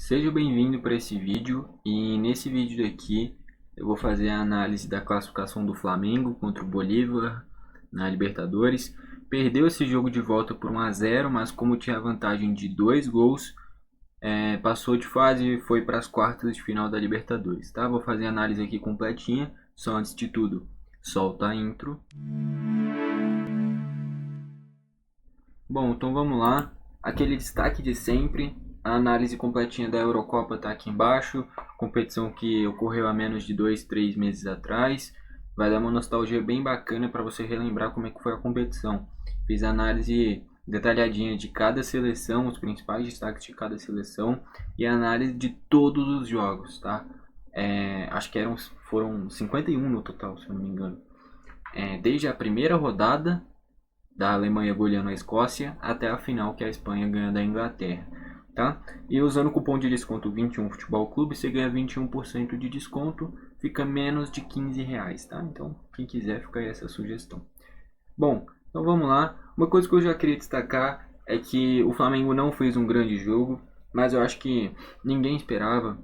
Seja bem-vindo para esse vídeo e nesse vídeo aqui eu vou fazer a análise da classificação do Flamengo contra o Bolívar na Libertadores. Perdeu esse jogo de volta por 1-0, mas como tinha vantagem de 2 gols, passou de fase e foi para as quartas de final da Libertadores, tá? Vou fazer a análise aqui completinha, só antes de tudo, solta a intro. Bom, então vamos lá, aquele destaque de sempre. A análise completinha da Eurocopa está aqui embaixo, competição que ocorreu há menos de 2-3 meses atrás. Vai dar uma nostalgia bem bacana para você relembrar como é que foi a competição. Fiz a análise detalhadinha de cada seleção, os principais destaques de cada seleção e a análise de todos os jogos, tá? Acho que foram 51 no total, se eu não me engano. Desde a primeira rodada da Alemanha goleando a Escócia até a final que a Espanha ganha da Inglaterra. Tá? E usando o cupom de desconto 21 Futebol Clube, você ganha 21% de desconto, fica menos de R$15, tá? Então, quem quiser, fica aí essa sugestão. Bom, então vamos lá. Uma coisa que eu já queria destacar é que o Flamengo não fez um grande jogo, mas eu acho que ninguém esperava.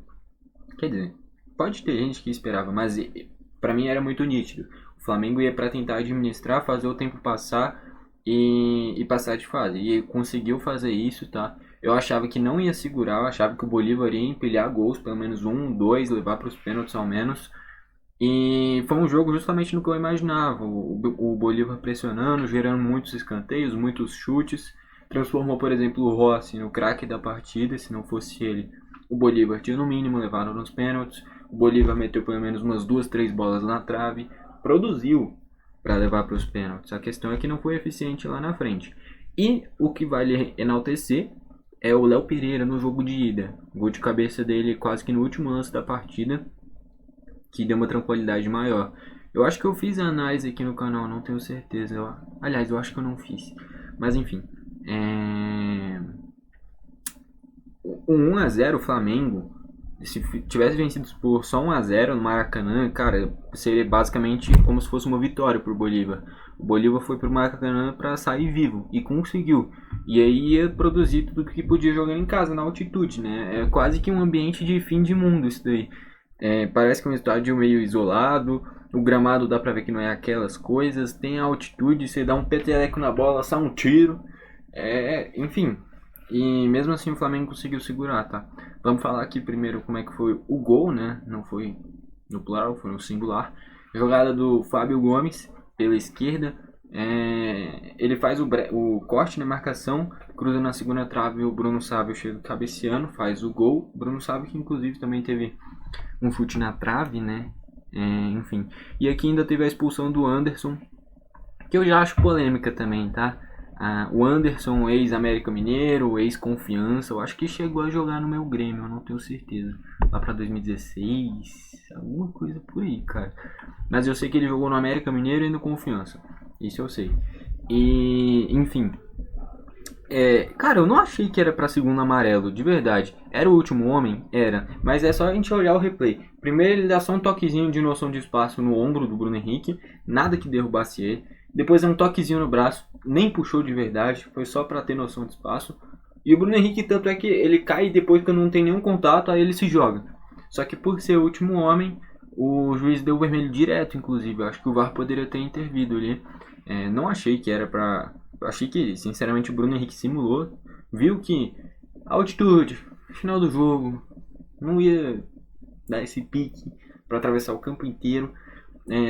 Quer dizer, pode ter gente que esperava, mas para mim era muito nítido. O Flamengo ia para tentar administrar, fazer o tempo passar e passar de fase. E conseguiu fazer isso, tá? Eu achava que não ia segurar, eu achava que o Bolívar ia empilhar gols, pelo menos 1, 2, levar para os pênaltis ao menos. E foi um jogo justamente no que eu imaginava. O Bolívar pressionando, gerando muitos escanteios, muitos chutes. Transformou, por exemplo, o Rossi no craque da partida. Se não fosse ele, o Bolívar tinha no mínimo levado nos pênaltis. O Bolívar meteu pelo menos umas 2, 3 bolas na trave. Produziu para levar para os pênaltis. A questão é que não foi eficiente lá na frente. E o que vale enaltecer é o Léo Pereira no jogo de ida. Gol de cabeça dele quase que no último lance da partida, que deu uma tranquilidade maior. Eu acho que eu fiz a análise aqui no canal, não tenho certeza. Aliás, eu acho que eu não fiz. Mas enfim. O 1-0 Flamengo, se tivesse vencido por só 1-0 no Maracanã, cara, seria basicamente como se fosse uma vitória pro Bolívar. O Bolívar foi pro Maracanã para sair vivo e conseguiu. E aí ia produzir tudo que podia jogar em casa, na altitude, né? É quase que um ambiente de fim de mundo isso daí. Parece que é um estádio meio isolado, o gramado dá pra ver que não é aquelas coisas, tem a altitude, você dá um peteleco na bola, sai um tiro, enfim. E mesmo assim o Flamengo conseguiu segurar, tá? Vamos falar aqui primeiro como é que foi o gol, né? Não foi no plural, foi no singular. Jogada do Fábio Gomes pela esquerda. Ele faz o corte na marcação, cruza na segunda trave, o Bruno Sávio chega cabeceando, faz o gol. Bruno Sávio que inclusive também teve um chute na trave, né? Enfim. E aqui ainda teve a expulsão do Anderson, que eu já acho polêmica também, tá? O Anderson, ex-América Mineiro, ex-Confiança, eu acho que chegou a jogar no meu Grêmio, eu não tenho certeza. Lá pra 2016, alguma coisa por aí, cara. Mas eu sei que ele jogou no América Mineiro e no Confiança. Isso eu sei. E, enfim. Cara, eu não achei que era pra segundo amarelo, de verdade. Era o último homem? Era. Mas é só a gente olhar o replay. Primeiro ele dá só um toquezinho de noção de espaço no ombro do Bruno Henrique. Nada que derrubasse ele. Depois é um toquezinho no braço. Nem puxou de verdade. Foi só pra ter noção de espaço. E o Bruno Henrique, tanto é que ele cai depois que não tem nenhum contato, aí ele se joga. Só que por ser o último homem, o juiz deu vermelho direto, inclusive. Eu acho que o VAR poderia ter intervido ali. Não achei que era pra... Achei que, sinceramente, o Bruno Henrique simulou. Viu que a altitude, final do jogo, não ia dar esse pique para atravessar o campo inteiro.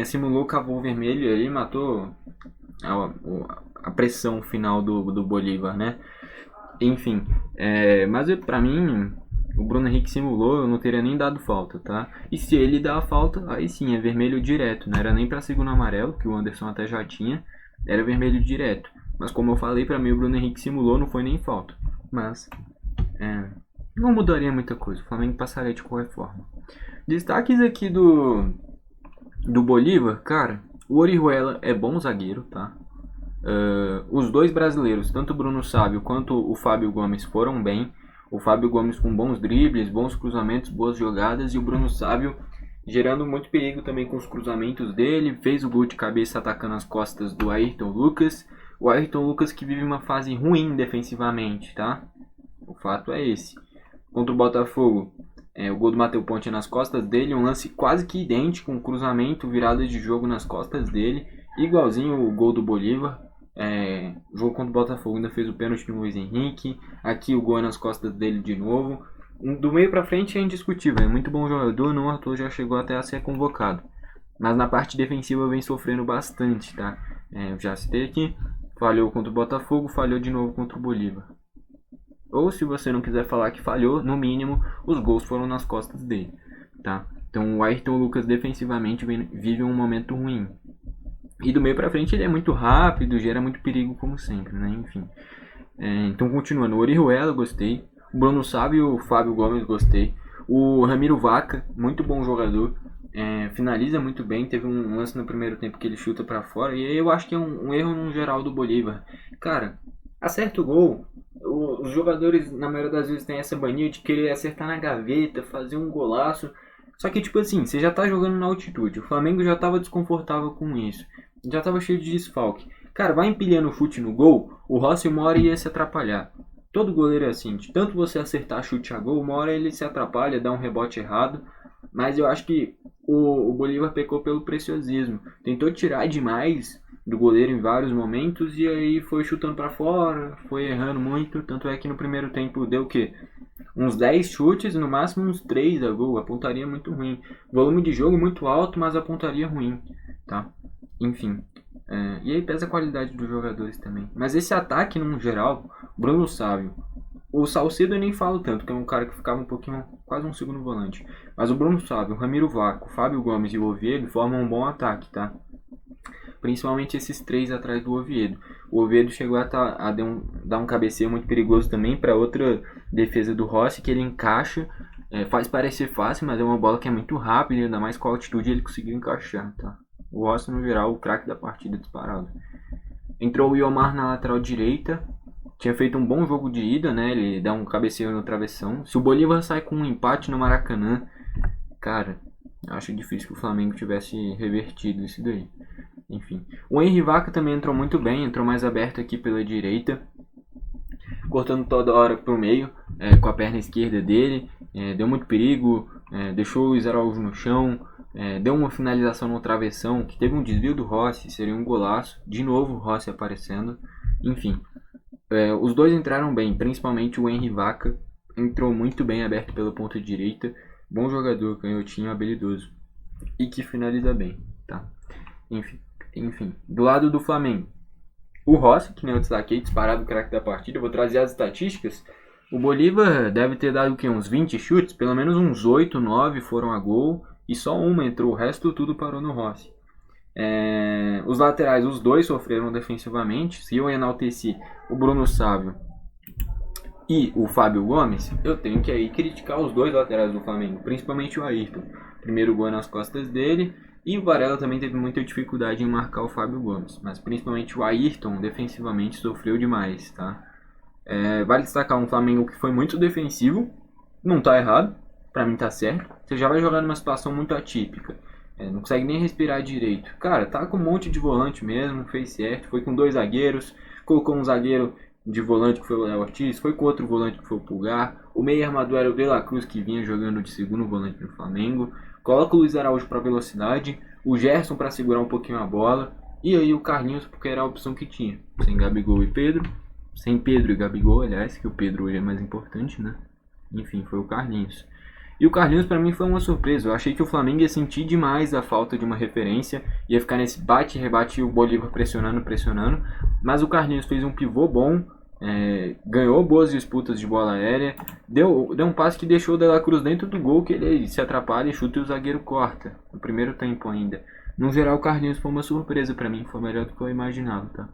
Simulou, cavou o vermelho e aí matou a pressão final do Bolívar, né? Enfim, mas pra mim, o Bruno Henrique simulou, eu não teria nem dado falta, tá? E se ele dá a falta, aí sim, é vermelho direto. Não era nem pra segundo amarelo, que o Anderson até já tinha. Era vermelho direto. Mas como eu falei, pra mim o Bruno Henrique simulou, não foi nem falta. Mas não mudaria muita coisa. O Flamengo passaria de qualquer forma. Destaques aqui do Bolívar, cara. O Orihuela é bom zagueiro, tá? Os dois brasileiros, tanto o Bruno Sávio quanto o Fábio Gomes, foram bem. O Fábio Gomes com bons dribles, bons cruzamentos, boas jogadas. E o Bruno Sávio gerando muito perigo também com os cruzamentos dele. Fez o gol de cabeça atacando as costas do Ayrton Lucas. O Ayrton Lucas que vive uma fase ruim defensivamente, tá? O fato é esse. Contra o Botafogo, o gol do Matheus Ponte nas costas dele, um lance quase que idêntico, um cruzamento, virada de jogo nas costas dele, igualzinho o gol do Bolívar. O jogo contra o Botafogo ainda fez o pênalti no Luiz Henrique, aqui o gol nas costas dele de novo. Do meio pra frente é indiscutível, é muito bom jogador, não à toa já chegou até a ser convocado. Mas na parte defensiva vem sofrendo bastante, tá? Eu já citei aqui, falhou contra o Botafogo, falhou de novo contra o Bolívar. Ou se você não quiser falar que falhou, no mínimo, os gols foram nas costas dele, tá? Então o Ayrton Lucas defensivamente vive um momento ruim. E do meio pra frente ele é muito rápido, gera muito perigo como sempre, né? Enfim. Então continuando, o Orihuela gostei, o Bruno Sávio e o Fábio Gomes gostei. O Ramiro Vaca, muito bom jogador, finaliza muito bem, teve um lance no primeiro tempo que ele chuta pra fora. E aí eu acho que é um erro no geral do Bolívar. Cara, acerta o gol. Os jogadores, na maioria das vezes, têm essa mania de querer acertar na gaveta, fazer um golaço. Só que, tipo assim, você já tá jogando na altitude. O Flamengo já tava desconfortável com isso. Já tava cheio de desfalque. Cara, vai empilhando o chute no gol, o Rossi uma hora ia se atrapalhar. Todo goleiro é assim, de tanto você acertar chute a gol, uma hora ele se atrapalha, dá um rebote errado. Mas eu acho que o Bolívar pecou pelo preciosismo. Tentou tirar demais do goleiro em vários momentos e aí foi chutando para fora, foi errando muito. Tanto é que no primeiro tempo deu o quê? Uns 10 chutes, no máximo uns 3 a gol, a pontaria muito ruim. Volume de jogo muito alto, mas a pontaria ruim, tá? Enfim, e aí pesa a qualidade dos jogadores também. Mas esse ataque, no geral, Bruno Sávio. O Salcedo eu nem falo tanto, que é um cara que ficava um pouquinho, quase um segundo volante. Mas o Bruno Sávio, o Ramiro Vaca, o Fábio Gomes e o Oviedo formam um bom ataque, tá? Principalmente esses três atrás do Oviedo. O Oviedo chegou a dar um cabeceio muito perigoso também para outra defesa do Rossi, que ele encaixa. Faz parecer fácil, mas é uma bola que é muito rápida, ainda mais com a altitude ele conseguiu encaixar, tá? O Rossi, no geral, o craque da partida disparado. Entrou o Iomar na lateral direita. Tinha feito um bom jogo de ida, né? Ele dá um cabeceio no travessão. Se o Bolívar sai com um empate no Maracanã, cara, acho difícil que o Flamengo tivesse revertido isso daí. Enfim. O Henry Vaca também entrou muito bem, entrou mais aberto aqui pela direita, cortando toda hora pro meio, com a perna esquerda dele. Deu muito perigo, deixou o Luiz Araújo no chão. Deu uma finalização no travessão, que teve um desvio do Rossi, seria um golaço. De novo o Rossi aparecendo. Enfim, os dois entraram bem, principalmente o Henry Vaca. Entrou muito bem aberto pela ponta direita. Bom jogador, canhotinho, habilidoso. E que finaliza bem, tá? Enfim, do lado do Flamengo. O Rossi, que nem eu destaquei, disparado o craque da partida. Eu vou trazer as estatísticas. O Bolívar deve ter dado o quê? Uns 20 chutes? Pelo menos uns 8, 9 foram a gol. E só uma entrou, o resto tudo parou no Rossi. Os laterais, os dois sofreram defensivamente. Se eu enalteci o Bruno Sávio e o Fábio Gomes, eu tenho que aí criticar os dois laterais do Flamengo, principalmente o Ayrton. Primeiro gol nas costas dele. E o Varela também teve muita dificuldade em marcar o Fábio Gomes. Mas principalmente o Ayrton defensivamente sofreu demais, tá? Vale destacar um Flamengo que foi muito defensivo. Não tá errado. Pra mim tá certo. Você já vai jogar numa situação muito atípica. Não consegue nem respirar direito. Cara, tá com um monte de volante mesmo. Fez certo. Foi com 2 zagueiros. Colocou um zagueiro de volante que foi o Léo Ortiz. Foi com outro volante que foi o Pulgar. O meio armador era o De La Cruz, que vinha jogando de segundo volante no Flamengo. Coloca o Luiz Araújo pra velocidade. O Gerson pra segurar um pouquinho a bola. E aí o Carlinhos, porque era a opção que tinha. Sem Gabigol e Pedro. Sem Pedro e Gabigol, aliás. Que o Pedro hoje é mais importante, né? Enfim, foi o Carlinhos. E o Carlinhos pra mim foi uma surpresa. Eu achei que o Flamengo ia sentir demais a falta de uma referência. Ia ficar nesse bate e rebate e o Bolívar pressionando. Mas o Carlinhos fez um pivô bom. Ganhou boas disputas de bola aérea. Deu um passe que deixou o De La Cruz dentro do gol, que ele se atrapalha e chuta e o zagueiro corta. No primeiro tempo ainda. No geral o Carlinhos foi uma surpresa pra mim. Foi melhor do que eu imaginava, tá?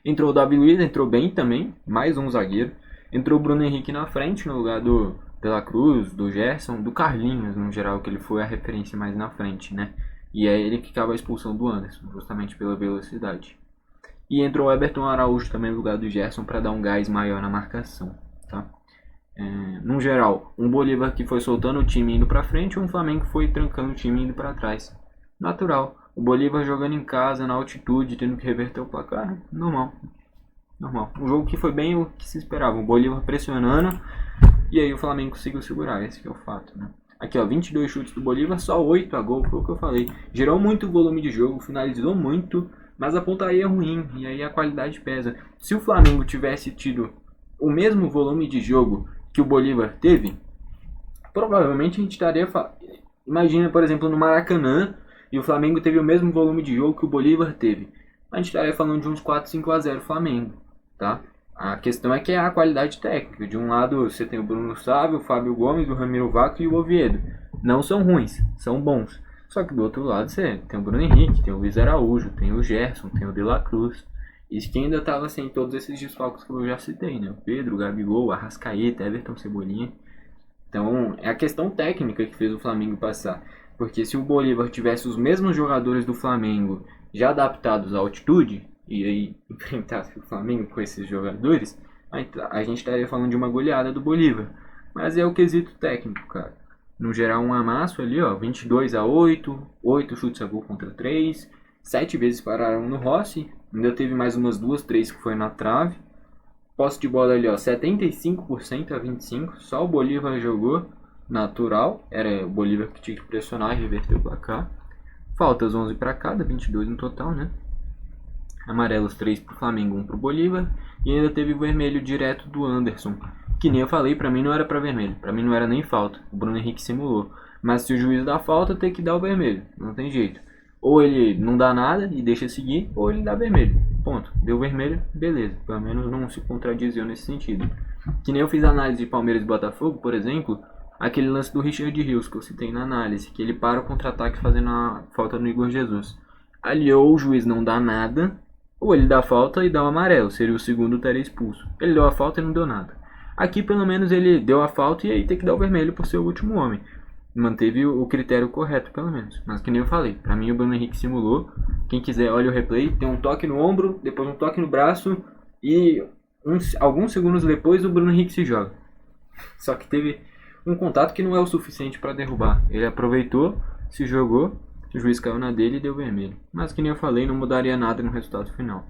Entrou o Davi Luiz, entrou bem também. Mais um zagueiro. Entrou o Bruno Henrique na frente no lugar do De La Cruz, do Gerson, do Carlinhos, no geral, que ele foi a referência mais na frente, né? E é ele que acaba a expulsão do Anderson, justamente pela velocidade. E entrou o Everton Araújo também no lugar do Gerson para dar um gás maior na marcação, tá? No geral, um Bolívar que foi soltando o time indo para frente e um Flamengo que foi trancando o time indo para trás. Natural. O Bolívar jogando em casa, na altitude, tendo que reverter o placar, normal. Um jogo que foi bem o que se esperava. O Bolívar pressionando E aí o Flamengo conseguiu segurar, esse que é o fato, né? Aqui, ó, 22 chutes do Bolívar, só 8 a gol, foi o que eu falei. Gerou muito volume de jogo, finalizou muito, mas a pontaria é ruim, e aí a qualidade pesa. Se o Flamengo tivesse tido o mesmo volume de jogo que o Bolívar teve, provavelmente a gente estaria... Imagina, por exemplo, no Maracanã, e o Flamengo teve o mesmo volume de jogo que o Bolívar teve. A gente estaria falando de uns 4, 5 a 0 Flamengo, tá? A questão é que é a qualidade técnica. De um lado você tem o Bruno Sávio, o Fábio Gomes, o Ramiro Vaca e o Oviedo. Não são ruins, são bons. Só que do outro lado você tem o Bruno Henrique, tem o Luiz Araújo, tem o Gerson, tem o De La Cruz. Isso que ainda estava sem todos esses desfalques que eu já citei, né? O Pedro, o Gabigol, o Arrascaeta, Everton, Cebolinha. Então é a questão técnica que fez o Flamengo passar. Porque se o Bolívar tivesse os mesmos jogadores do Flamengo já adaptados à altitude, e aí enfrentasse o Flamengo com esses jogadores, a gente estaria falando de uma goleada do Bolívar. Mas é o quesito técnico, cara. No geral, um amasso ali, ó, 22 a 8, 8 chutes a gol contra 3, 7 vezes pararam no Rossi, ainda teve mais umas 2, 3 que foi na trave. Posse de bola ali, ó, 75% a 25%, só o Bolívar jogou natural, era o Bolívar que tinha que pressionar e reverter o placar. Faltas 11 para cada, 22 no total, né? Amarelos 3 pro Flamengo, 1 pro Bolívar. E ainda teve o vermelho direto do Anderson. Que nem eu falei, pra mim não era pra vermelho. Pra mim não era nem falta. O Bruno Henrique simulou. Mas se o juiz dá falta, tem que dar o vermelho. Não tem jeito. Ou ele não dá nada e deixa seguir, ou ele dá vermelho. Ponto. Deu vermelho, beleza. Pelo menos não se contradiziu nesse sentido. Que nem eu fiz a análise de Palmeiras e Botafogo, por exemplo. Aquele lance do Richard Rios que eu citei na análise. Que ele para o contra-ataque fazendo a falta no Igor Jesus. Ali ou o juiz não dá nada, ou ele dá a falta e dá o amarelo, seria o segundo, estaria expulso. Ele deu a falta e não deu nada. Aqui pelo menos ele deu a falta e aí tem que dar o vermelho por ser o último homem. Manteve o critério correto pelo menos. Mas que nem eu falei, pra mim o Bruno Henrique simulou. Quem quiser olha o replay, tem um toque no ombro, depois um toque no braço e alguns segundos depois o Bruno Henrique se joga. Só que teve um contato que não é o suficiente para derrubar. Ele aproveitou, se jogou. O juiz caiu na dele e deu vermelho. Mas que nem eu falei, não mudaria nada no resultado final.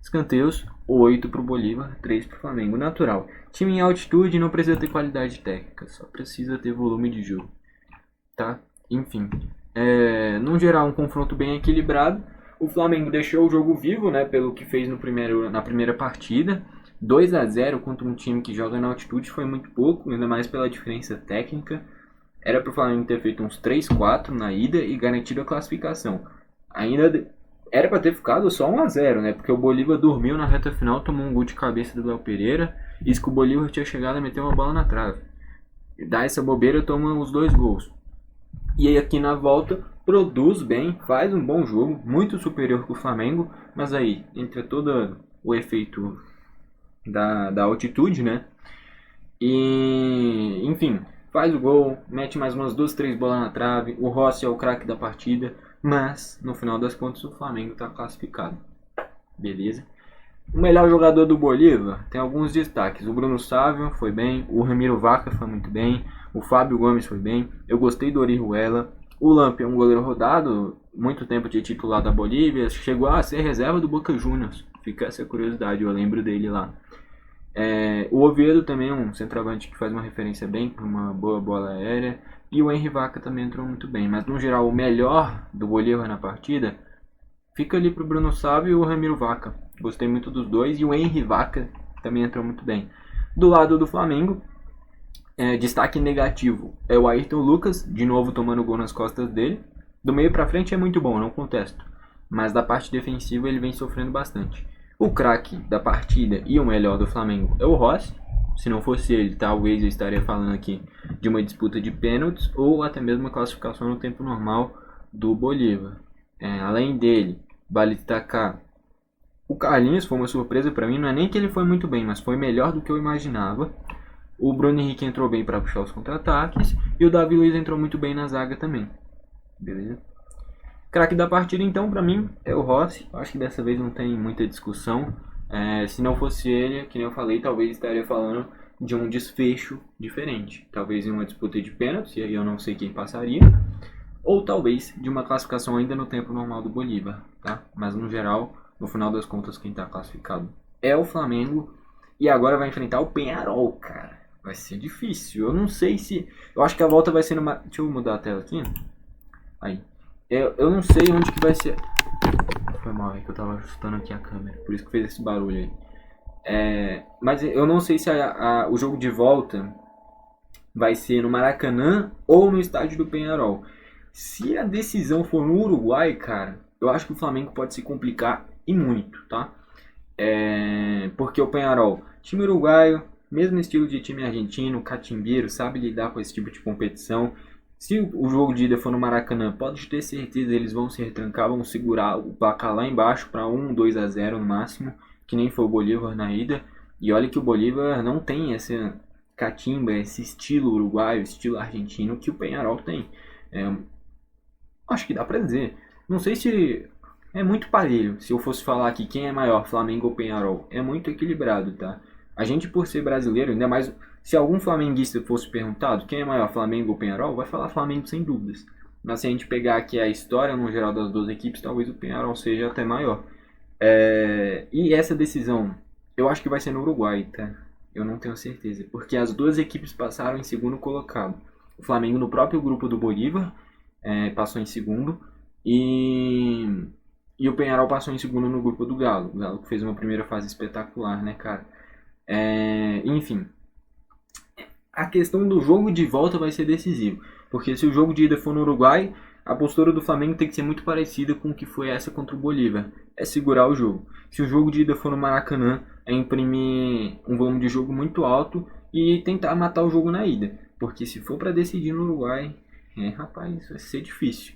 Escanteios, 8 para o Bolívar, 3 para o Flamengo. Natural. Time em altitude não precisa ter qualidade técnica, só precisa ter volume de jogo. Tá? Enfim. No geral, um confronto bem equilibrado. O Flamengo deixou o jogo vivo, né, pelo que fez na primeira partida. 2 a 0 contra um time que joga na altitude foi muito pouco, ainda mais pela diferença técnica. Era para o Flamengo ter feito uns 3, 4 na ida e garantido a classificação. Ainda era para ter ficado só 1 a 0, né? Porque o Bolívar dormiu na reta final, tomou um gol de cabeça do Léo Pereira. Isso que o Bolívar tinha chegado a meter uma bola na trave. Dá essa bobeira, toma os 2 gols. E aí aqui na volta, produz bem, faz um bom jogo, muito superior que o Flamengo. Mas aí, entra todo o efeito da altitude, né? E, enfim... Faz o gol, mete mais umas 2, 3 bolas na trave. O Rossi é o craque da partida. Mas, no final das contas, o Flamengo está classificado. Beleza? O melhor jogador do Bolívar tem alguns destaques. O Bruno Sávio foi bem. O Ramiro Vaca foi muito bem. O Fábio Gomes foi bem. Eu gostei do Orihuela. O Lamp é um goleiro rodado. Muito tempo de titular da Bolívia. Chegou a ser reserva do Boca Juniors. Fica essa curiosidade, eu lembro dele lá. O Oviedo também é um centroavante que faz uma referência bem para uma boa bola aérea. E o Henry Vaca também entrou muito bem. Mas no geral o melhor do Bolívar na partida fica ali para o Bruno Sávio e o Ramiro Vaca. Gostei muito dos dois. E o Henry Vaca também entrou muito bem. Do lado do Flamengo, destaque negativo é o Ayrton Lucas, de novo tomando gol nas costas dele. Do meio para frente é muito bom, não contesto. Mas da parte defensiva ele vem sofrendo bastante. O craque da partida e o melhor do Flamengo é o Rossi. Se não fosse ele, talvez eu estaria falando aqui de uma disputa de pênaltis ou até mesmo uma classificação no tempo normal do Bolívar. Além dele, vale destacar o Carlinhos, foi uma surpresa para mim. Não é nem que ele foi muito bem, mas foi melhor do que eu imaginava. O Bruno Henrique entrou bem para puxar os contra-ataques e o Davi Luiz entrou muito bem na zaga também. Beleza? Craque da partida, então, pra mim, é o Rossi. Acho que dessa vez não tem muita discussão. Se não fosse ele, que nem eu falei, talvez estaria falando de um desfecho diferente. Talvez em uma disputa de pênaltis, e aí eu não sei quem passaria. Ou talvez de uma classificação ainda no tempo normal do Bolívar, tá? Mas no geral, no final das contas, quem tá classificado é o Flamengo. E agora vai enfrentar o Peñarol, cara. Vai ser difícil. Eu não sei se. Eu acho que a volta vai ser numa. Deixa eu mudar a tela aqui. Aí. Eu não sei onde que vai ser. Foi mal, é que eu tava ajustando aqui a câmera. Por isso que fez esse barulho aí. Mas eu não sei se o jogo de volta vai ser no Maracanã ou no estádio do Peñarol. Se a decisão for no Uruguai, cara, eu acho que o Flamengo pode se complicar e muito, tá? Porque o Peñarol, time uruguaio, mesmo estilo de time argentino, catimbeiro, sabe lidar com esse tipo de competição. Se o jogo de ida for no Maracanã, pode ter certeza eles vão se retrancar, vão segurar o placar lá embaixo para 1-2-0 no máximo, que nem foi o Bolívar na ida. E olha que o Bolívar não tem essa catimba, esse estilo uruguaio, estilo argentino que o Peñarol tem. Acho que dá pra dizer. Não sei se é muito parelho. Se eu fosse falar aqui quem é maior, Flamengo ou Peñarol, é muito equilibrado, tá? A gente, por ser brasileiro, ainda mais se algum flamenguista fosse perguntado quem é maior, Flamengo ou Peñarol, vai falar Flamengo sem dúvidas. Mas se a gente pegar aqui a história no geral das duas equipes, talvez o Peñarol seja até maior. E essa decisão, eu acho que vai ser no Uruguai, tá? Eu não tenho certeza, porque as duas equipes passaram em segundo colocado. O Flamengo no próprio grupo do Bolívar passou em segundo e o Peñarol passou em segundo no grupo do Galo. O Galo fez uma primeira fase espetacular, né, cara? Enfim, a questão do jogo de volta vai ser decisivo, porque se o jogo de ida for no Uruguai, a postura do Flamengo tem que ser muito parecida com o que foi essa contra o Bolívar, é segurar o jogo. Se o jogo de ida for no Maracanã, é imprimir um volume de jogo muito alto e tentar matar o jogo na ida, porque se for para decidir no Uruguai, rapaz, vai ser difícil.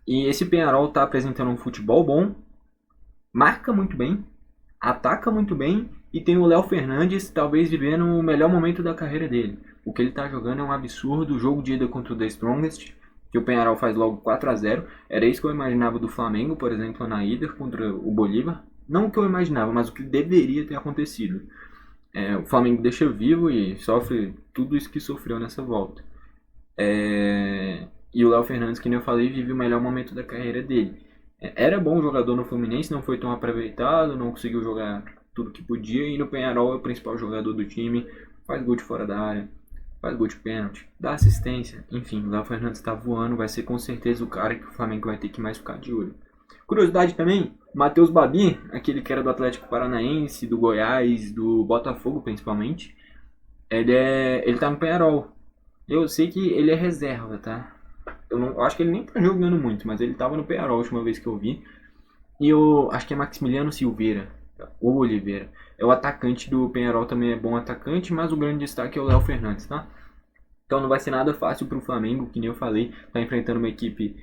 E esse Peñarol tá apresentando um futebol bom, marca muito bem, ataca muito bem e tem o Léo Fernandes talvez vivendo o melhor momento da carreira dele. O que ele tá jogando é um absurdo. O jogo de ida contra o The Strongest, que o Peñarol faz logo 4-0, era isso que eu imaginava do Flamengo, por exemplo, na ida contra o Bolívar. Não o que eu imaginava, mas o que deveria ter acontecido. O Flamengo deixa vivo e sofre tudo isso que sofreu nessa volta. E o Léo Fernandes, que nem eu falei, vive o melhor momento da carreira dele. Era bom jogador no Fluminense, não foi tão aproveitado, não conseguiu jogar tudo que podia. E no Peñarol é o principal jogador do time, faz gol de fora da área, faz gol de pênalti, dá assistência. Enfim, o Léo Fernandes está voando, vai ser com certeza o cara que o Flamengo vai ter que mais ficar de olho. Curiosidade também, Matheus Babi, aquele que era do Atlético Paranaense, do Goiás, do Botafogo principalmente, ele tá no Peñarol. Eu sei que ele é reserva, tá? Eu acho que ele nem tá jogando muito, mas ele tava no Peñarol a última vez que eu vi. E eu acho que é Maximiliano Silveira, ou Oliveira. É o atacante do Peñarol, também é bom atacante, mas o grande destaque é o Léo Fernandes, tá? Então não vai ser nada fácil pro Flamengo, que nem eu falei, tá enfrentando uma equipe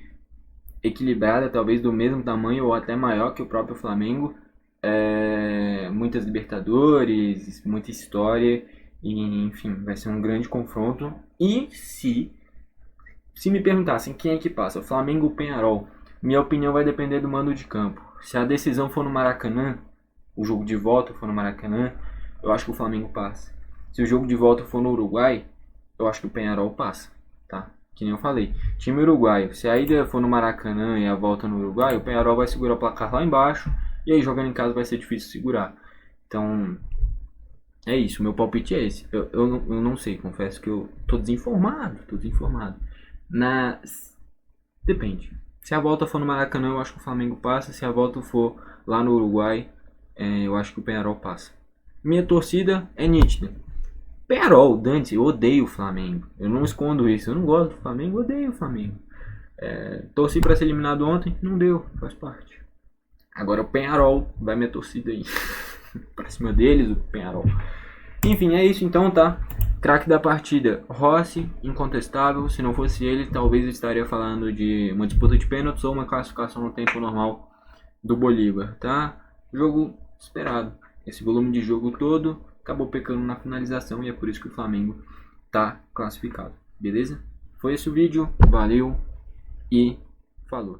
equilibrada, talvez do mesmo tamanho ou até maior que o próprio Flamengo. Muitas Libertadores, muita história, e enfim, vai ser um grande confronto. E se me perguntassem quem é que passa, Flamengo ou Peñarol, minha opinião vai depender do mando de campo. Se a decisão for no Maracanã, o jogo de volta for no Maracanã, eu acho que o Flamengo passa. Se o jogo de volta for no Uruguai, eu acho que o Peñarol passa, tá? Que nem eu falei. Time uruguaio, se a ida for no Maracanã e a volta no Uruguai, o Peñarol vai segurar o placar lá embaixo, e aí jogando em casa vai ser difícil segurar. Então, é isso, meu palpite é esse. Eu não sei, confesso que eu tô desinformado. Depende. Se a volta for no Maracanã, eu acho que o Flamengo passa. Se a volta for lá no Uruguai, eu acho que o Peñarol passa. Minha torcida é nítida. Peñarol, Dante, eu odeio o Flamengo. Eu não escondo isso. Eu não gosto do Flamengo, eu odeio o Flamengo. Torci para ser eliminado ontem, não deu, faz parte. Agora o Peñarol, vai minha torcida aí. Pra cima deles, o Peñarol. Enfim, é isso então, tá? Craque da partida, Rossi, incontestável. Se não fosse ele, talvez eu estaria falando de uma disputa de pênaltis ou uma classificação no tempo normal do Bolívar, tá? Jogo esperado. Esse volume de jogo todo acabou pecando na finalização e é por isso que o Flamengo tá classificado, beleza? Foi esse o vídeo, valeu e falou.